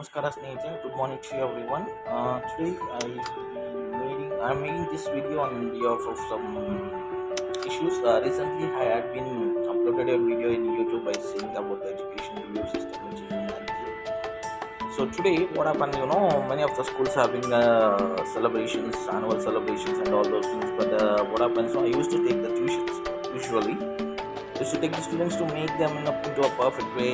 Namaskara Snehita. Good morning to everyone. Today I'm making this video on behalf of some issues. Recently, I had been uploaded a video in YouTube by saying about the education review system, which is in NDA. So today, what happened? Many of the schools having celebrations, annual celebrations, and all those things. But what happens? I used to take the tuitions usually. Is to take the students to make them into a perfect way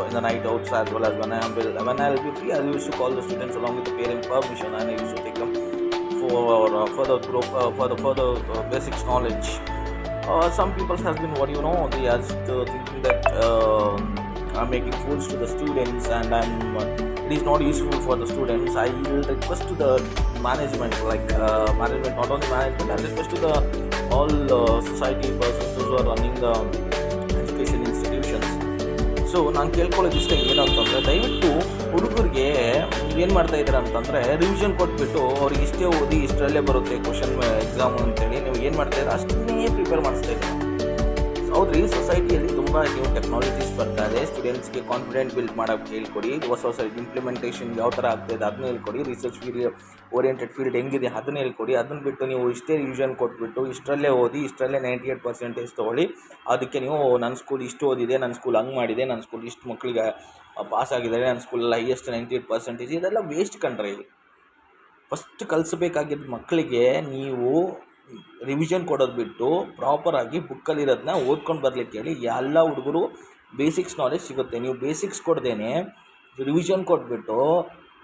in the night outs, as well as when I'll be free. I used to call the students along with the parent permission, and I used to take them for further group for the further basics knowledge. Some people has been they are thinking that I'm making fools to the students, and it is not useful for the students. I will request to the management, management, not only management, I request to the all society persons who are running the education institutions. So ನಾನು ಕೇಳ್ಕೊಳ್ಳೋದಿಷ್ಟ ಏನು ಅಂತಂದರೆ, ದಯವಿಟ್ಟು ಹುಡುಗರಿಗೆ ನೀವೇನು ಮಾಡ್ತಾ ಇದ್ದೀರಾ ಅಂತಂದರೆ, revision ಕೊಟ್ಬಿಟ್ಟು ಅವ್ರಿಗೆ ಇಷ್ಟೇ ಓದಿ ಇಷ್ಟರಲ್ಲೇ ಬರುತ್ತೆ ಕ್ವಶನ್ ಎಕ್ಸಾಮು ಅಂತೇಳಿ ನೀವು ಏನು ಮಾಡ್ತಾಯಿದ್ದೀರಾ ಅಷ್ಟನ್ನೇ ಪ್ರಿಪೇರ್ ಮಾಡಿಸ್ತಾ ಇದ್ದೀರಾ. ಹೌದ್ರಿ, ಸೊಸೈಟಿಯಲ್ಲಿ ತುಂಬ ನ್ಯೂ ಟೆಕ್ನಾಲಜೀಸ್ ಬರ್ತಾ ಇದೆ. ಸ್ಟೂಡೆಂಟ್ಸ್ಗೆ ಕಾನ್ಫಿಡೆಂಟ್ ಬಿಲ್ಡ್ ಮಾಡೋಕ್ಕೆ ಹೇಳ್ಕೊಡಿ. ಹೊಸ ಇಂಪ್ಲಿಮೆಂಟೇಷನ್ ಯಾವ ಥರ ಆಗ್ತಾಯಿದೆ ಅದನ್ನ ಹೇಳ್ಕೊಡಿ. ರಿಸರ್ಚ್ ಓರಿಯೆಂಟೆಡ್ ಫೀಲ್ಡ್ ಹೆಂಗಿದೆ ಅದನ್ನ ಹೇಳ್ಕೊಡಿ. ಅದನ್ನು ಬಿಟ್ಟು ನೀವು ಇಷ್ಟೇ ರಿವಿಷನ್ ಕೊಟ್ಬಿಟ್ಟು ಇಷ್ಟರಲ್ಲೇ ಓದಿ ಇಷ್ಟರಲ್ಲೇ 98% ತೊಗೊಳ್ಳಿ. ಅದಕ್ಕೆ ನೀವು ನನ್ನ ಸ್ಕೂಲ್ ಇಷ್ಟು ಓದಿದೆ, ನನ್ನ ಸ್ಕೂಲ್ ಹಂಗೆ ಮಾಡಿದೆ, ನನ್ನ ಸ್ಕೂಲ್ ಇಷ್ಟು ಮಕ್ಕಳಿಗೆ ಪಾಸ್ ಆಗಿದ್ದಾರೆ, ನನ್ನ ಸ್ಕೂಲಲ್ಲಿ ಹೈಯೆಸ್ಟ್ 98% ಇದೆಲ್ಲ ವೇಸ್ಟ್ ಕಂಡ್ರಿ. ಫಸ್ಟ್ ಕಲಿಸ್ಬೇಕಾಗಿದ್ದ ಮಕ್ಕಳಿಗೆ ನೀವು ರಿವಿಷನ್ ಕೊಡೋದು ಬಿಟ್ಟು ಪ್ರಾಪರಾಗಿ ಬುಕ್ಕಲ್ಲಿರೋದನ್ನ ಓದ್ಕೊಂಡು ಬರಲಿಕ್ಕೆ ಹೇಳಿ. ಎಲ್ಲ ಹುಡುಗರು ಬೇಸಿಕ್ಸ್ ನಾಲೆಜ್ ಸಿಗುತ್ತೆ. ನೀವು ಬೇಸಿಕ್ಸ್ ಕೊಡ್ದೇನೆ ರಿವಿಷನ್ ಕೊಟ್ಬಿಟ್ಟು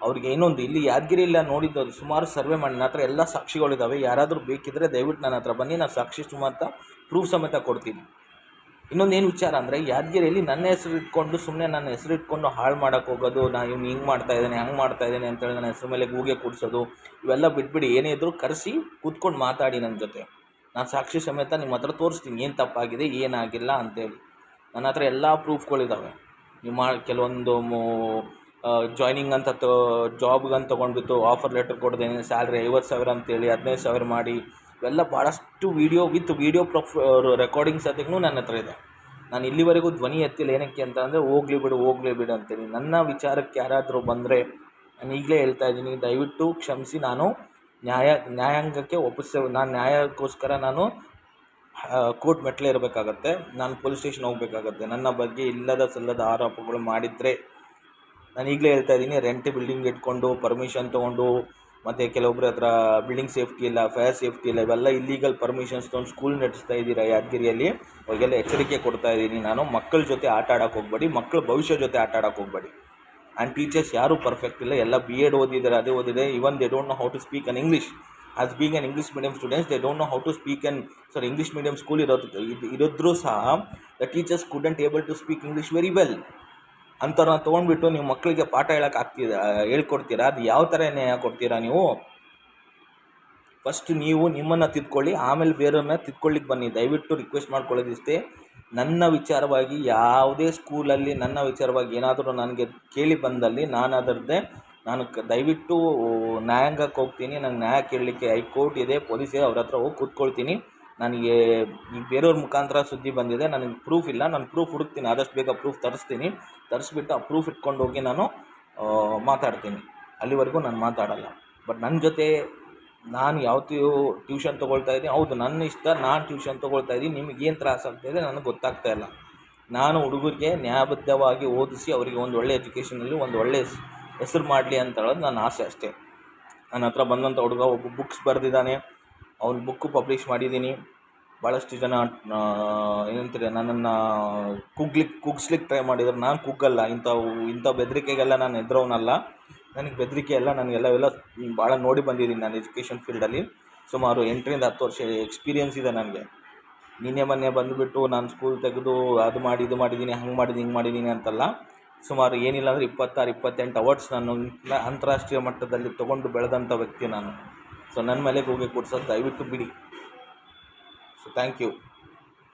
ಅವ್ರಿಗೆ ಇನ್ನೊಂದು ಇಲ್ಲಿ ಯಾದಗಿರಿಯಲ್ಲಿ ನೋಡಿದ್ದು ಸುಮಾರು ಸರ್ವೆ ಮಾಡಿ, ನನ್ನ ಹತ್ರ ಎಲ್ಲ ಸಾಕ್ಷಿಗಳಿದ್ದಾವೆ. ಯಾರಾದರೂ ಬೇಕಿದ್ದರೆ ದಯವಿಟ್ಟು ನನ್ನ ಹತ್ರ ಬನ್ನಿ, ನಾನು ಸಾಕ್ಷಿ ಸಮೇತ ಪ್ರೂಫ್ ಸಮೇತ ಕೊಡ್ತೀನಿ. ಇನ್ನೊಂದೇನು ವಿಚಾರ ಅಂದರೆ, ಯಾದಗಿರಿಯಲ್ಲಿ ನನ್ನ ಹೆಸರು ಇಟ್ಕೊಂಡು ಸುಮ್ಮನೆ ನನ್ನ ಹೆಸರು ಇಟ್ಕೊಂಡು ಹಾಳು ಮಾಡೋಕ್ಕೆ ಹೋಗೋದು, ನಾನು ಇವ್ನು ಹಿಂಗೆ ಮಾಡ್ತಾಯಿದ್ದೇನೆ ಹಂಗೆ ಮಾಡ್ತಾಯಿದ್ದೇನೆ ಅಂತೇಳಿ ನನ್ನ ಹೆಸರು ಮೇಲೆ ಗೂಗೆ ಕೂಡಿಸೋದು, ಇವೆಲ್ಲ ಬಿಟ್ಬಿಡಿ. ಏನೇ ಇದ್ದರೂ ಕರೆಸಿ ಕೂತ್ಕೊಂಡು ಮಾತಾಡಿ ನನ್ನ ಜೊತೆ. ನಾನು ಸಾಕ್ಷಿ ಸಮೇತ ನಿಮ್ಮ ಹತ್ರ ತೋರಿಸ್ತೀನಿ ಏನು ತಪ್ಪಾಗಿದೆ ಏನಾಗಿಲ್ಲ ಅಂತೇಳಿ. ನನ್ನ ಹತ್ರ ಎಲ್ಲ ಪ್ರೂಫ್ಗಳಿದ್ದಾವೆ. ನೀವು ಕೆಲವೊಂದು ಜಾಯ್ನಿಂಗ್ ಅಂತ ಜಾಬ್ಗಂತ ತೊಗೊಂಡ್ಬಿಟ್ಟು ಆಫರ್ ಲೆಟರ್ ಕೊಡ್ದೇನೆ ಸ್ಯಾಲ್ರಿ 50,000 ಅಂತೇಳಿ 15,000 ಮಾಡಿ, ಇವೆಲ್ಲ ಭಾಳಷ್ಟು ವಿಡಿಯೋ ರೆಕಾರ್ಡಿಂಗ್ ಸದ್ಯಕ್ಕೂ ನನ್ನ ಹತ್ರ ಇದೆ. ನಾನು ಇಲ್ಲಿವರೆಗೂ ಧ್ವನಿ ಎತ್ತಿಲ್ಲ. ಏನಕ್ಕೆ ಅಂತ ಅಂದರೆ, ಹೋಗಲಿ ಬಿಡು ಅಂತೇಳಿ. ನನ್ನ ವಿಚಾರಕ್ಕೆ ಯಾರಾದರೂ ಬಂದರೆ ನಾನು ಈಗಲೇ ಹೇಳ್ತಾ ಇದ್ದೀನಿ, ದಯವಿಟ್ಟು ಕ್ಷಮಿಸಿ. ನಾನು ನ್ಯಾಯಾಂಗಕ್ಕೆ ನಾನು ನ್ಯಾಯಕ್ಕೋಸ್ಕರ ನಾನು ಕೋರ್ಟ್ ಮೆಟ್ಲೇ ಇರಬೇಕಾಗತ್ತೆ. ನಾನು ಪೊಲೀಸ್ ಸ್ಟೇಷನ್ ಹೋಗಬೇಕಾಗತ್ತೆ. ನನ್ನ ಬಗ್ಗೆ ಇಲ್ಲದ ಸಲ್ಲದ ಆರೋಪಗಳು ಮಾಡಿದರೆ, ನಾನು ಈಗಲೇ ಹೇಳ್ತಾ ಇದ್ದೀನಿ, ರೆಂಟ್ ಬಿಲ್ಡಿಂಗ್ ಇಟ್ಕೊಂಡು ಪರ್ಮಿಷನ್ ತೊಗೊಂಡು, ಮತ್ತು ಕೆಲವೊಬ್ಬರ ಹತ್ರ ಬಿಲ್ಡಿಂಗ್ ಸೇಫ್ಟಿ ಇಲ್ಲ, ಫೈರ್ ಸೇಫ್ಟಿ ಇಲ್ಲ, ಇವೆಲ್ಲ ಇಲ್ಲೀಗಲ್ ಪರ್ಮಿಷನ್ಸ್ ತೊಗೊಂಡು ಸ್ಕೂಲ್ ನಡೆಸ್ತಾ ಇದ್ದೀರಾ ಯಾದಗಿರಿಯಲ್ಲಿ. ಅವಾಗೆಲ್ಲ ಎಚ್ಚರಿಕೆ ಕೊಡ್ತಾ ಇದ್ದೀನಿ ನಾನು. ಮಕ್ಕಳ ಜೊತೆ ಆಟ ಆಡೋಕ್ಕೆ ಹೋಗಬೇಡಿ, ಮಕ್ಕಳ ಭವಿಷ್ಯ ಜೊತೆ ಆಟ ಆಡೋಕ್ಕೆ ಹೋಗಬೇಡಿ. ಆ್ಯಂಡ್ ಟೀಚರ್ಸ್ ಯಾರೂ ಪರ್ಫೆಕ್ಟ್ ಇಲ್ಲ. ಎಲ್ಲ B.Ed ಓದಿದ್ದಾರೆ, ಅದೇ ಓದಿದೆ. Even they don't know how to speak an English. As being an English medium students, they don't know how to speak English medium school ಇರೋದ್ರೂ ಸಹ the teachers couldn't able to speak English very well. ಅಂಥವ್ರನ್ನ ತೊಗೊಂಡ್ಬಿಟ್ಟು ನೀವು ಮಕ್ಕಳಿಗೆ ಪಾಠ ಹೇಳ್ಕೊಡ್ತೀರಾ? ಅದು ಯಾವ ಥರ ನ್ಯಾಯ ಕೊಡ್ತೀರಾ ನೀವು? ಫಸ್ಟ್ ನೀವು ನಿಮ್ಮನ್ನು ತಿದ್ಕೊಳ್ಳಿ, ಆಮೇಲೆ ಬೇರೆಯವ್ರನ್ನ ತಿದ್ಕೊಳ್ಳಿಕ್ಕೆ ಬನ್ನಿ. ದಯವಿಟ್ಟು ರಿಕ್ವೆಸ್ಟ್ ಮಾಡ್ಕೊಳ್ಳೋದಿಷ್ಟೇ. ನನ್ನ ವಿಚಾರವಾಗಿ ಯಾವುದೇ ಸ್ಕೂಲಲ್ಲಿ ನನ್ನ ವಿಚಾರವಾಗಿ ಏನಾದರೂ ನನಗೆ ಕೇಳಿ ಬಂದಲ್ಲಿ ನಾನು ದಯವಿಟ್ಟು ನ್ಯಾಯಾಂಗಕ್ಕೆ ಹೋಗ್ತೀನಿ. ನನಗೆ ನ್ಯಾಯ ಕೇಳಲಿಕ್ಕೆ ಹೈಕೋರ್ಟ್ ಇದೆ, ಪೊಲೀಸ್ ಇದೆ, ಅವ್ರ ಹತ್ರ ಹೋಗಿ ಕೂತ್ಕೊಳ್ತೀನಿ. ನನಗೆ ಈಗ ಬೇರೆಯವ್ರ ಮುಖಾಂತರ ಸುದ್ದಿ ಬಂದಿದೆ, ನನಗೆ ಪ್ರೂಫ್ ಇಲ್ಲ. ನಾನು ಪ್ರೂಫ್ ಹುಡುಕ್ತೀನಿ, ಆದಷ್ಟು ಬೇಗ ಪ್ರೂಫ್ ತರಿಸ್ಬಿಟ್ಟು ಆ ಪ್ರೂಫ್ ಇಟ್ಕೊಂಡು ಹೋಗಿ ನಾನು ಮಾತಾಡ್ತೀನಿ. ಅಲ್ಲಿವರೆಗೂ ನಾನು ಮಾತಾಡಲ್ಲ. ಬಟ್ ನನ್ನ ಜೊತೆ ನಾನು ಯಾವತ್ತೂ ಟ್ಯೂಷನ್ ತೊಗೊಳ್ತಾ ಇದ್ದೀನಿ, ಹೌದು ನನ್ನ ಇಷ್ಟ, ನಾನು ಟ್ಯೂಷನ್ ತೊಗೊಳ್ತಾ ಇದ್ದೀನಿ. ನಿಮಗೆ ಏನು ತ್ರಾಸ ಆಗ್ತಾಯಿದೆ ನನಗೆ ಗೊತ್ತಾಗ್ತಾ ಇಲ್ಲ. ನಾನು ಹುಡುಗರಿಗೆ ನ್ಯಾಯಬದ್ಧವಾಗಿ ಓದಿಸಿ ಅವರಿಗೆ ಒಂದು ಒಳ್ಳೆ ಎಜುಕೇಷನಲ್ಲಿ ಒಂದು ಒಳ್ಳೆ ಹೆಸರು ಮಾಡಲಿ ಅಂತ ಹೇಳೋದು ನನ್ನ ಆಸೆ ಅಷ್ಟೇ. ನನ್ನ ಹತ್ರ ಬಂದಂಥ ಹುಡುಗ ಒಬ್ಬ ಬುಕ್ಸ್ ಬರೆದಿದ್ದಾನೆ, ಅವ್ನ ಬುಕ್ಕು ಪಬ್ಲಿಷ್ ಮಾಡಿದ್ದೀನಿ. ಭಾಳಷ್ಟು ಜನ ಏನಂತಾರೆ, ನನ್ನನ್ನು ಕುಗ್ಸ್ಲಿಕ್ಕೆ ಟ್ರೈ ಮಾಡಿದ್ರು. ನಾನು ಕುಗ್ಗಲ್ಲ. ಇಂಥ ಬೆದರಿಕೆಗೆಲ್ಲ ನಾನು ಎದುರವನಲ್ಲ. ನನಗೆ ಬೆದರಿಕೆ ಎಲ್ಲ ನನಗೆಲ್ಲ ಭಾಳ ನೋಡಿ ಬಂದಿದ್ದೀನಿ. ನಾನು ಎಜುಕೇಷನ್ ಫೀಲ್ಡಲ್ಲಿ ಸುಮಾರು 8ರಿಂದ 10 ವರ್ಷ ಎಕ್ಸ್ಪೀರಿಯೆನ್ಸ್ ಇದೆ ನನಗೆ. ಮೊನ್ನೆ ಬಂದುಬಿಟ್ಟು ನಾನು ಸ್ಕೂಲ್ ತೆಗೆದು ಅದು ಮಾಡಿ ಇದು ಮಾಡಿದ್ದೀನಿ, ಹಂಗೆ ಮಾಡಿದ್ದೀನಿ ಹಿಂಗೆ ಮಾಡಿದ್ದೀನಿ ಅಂತಲ್ಲ. ಸುಮಾರು ಏನಿಲ್ಲ ಅಂದರೆ 26-28 ಅವಾರ್ಡ್ಸ್ ನಾನು ಅಂತಾರಾಷ್ಟ್ರೀಯ ಮಟ್ಟದಲ್ಲಿ ತೊಗೊಂಡು ಬೆಳೆದಂಥ ವ್ಯಕ್ತಿ ನಾನು. ಸೊ ನನ್ನ ಮೇಲೆ ಹೋಗಿ ಕೊಡ್ಸೋದು ದಯವಿಟ್ಟು ಬಿಡಿ. So thank you.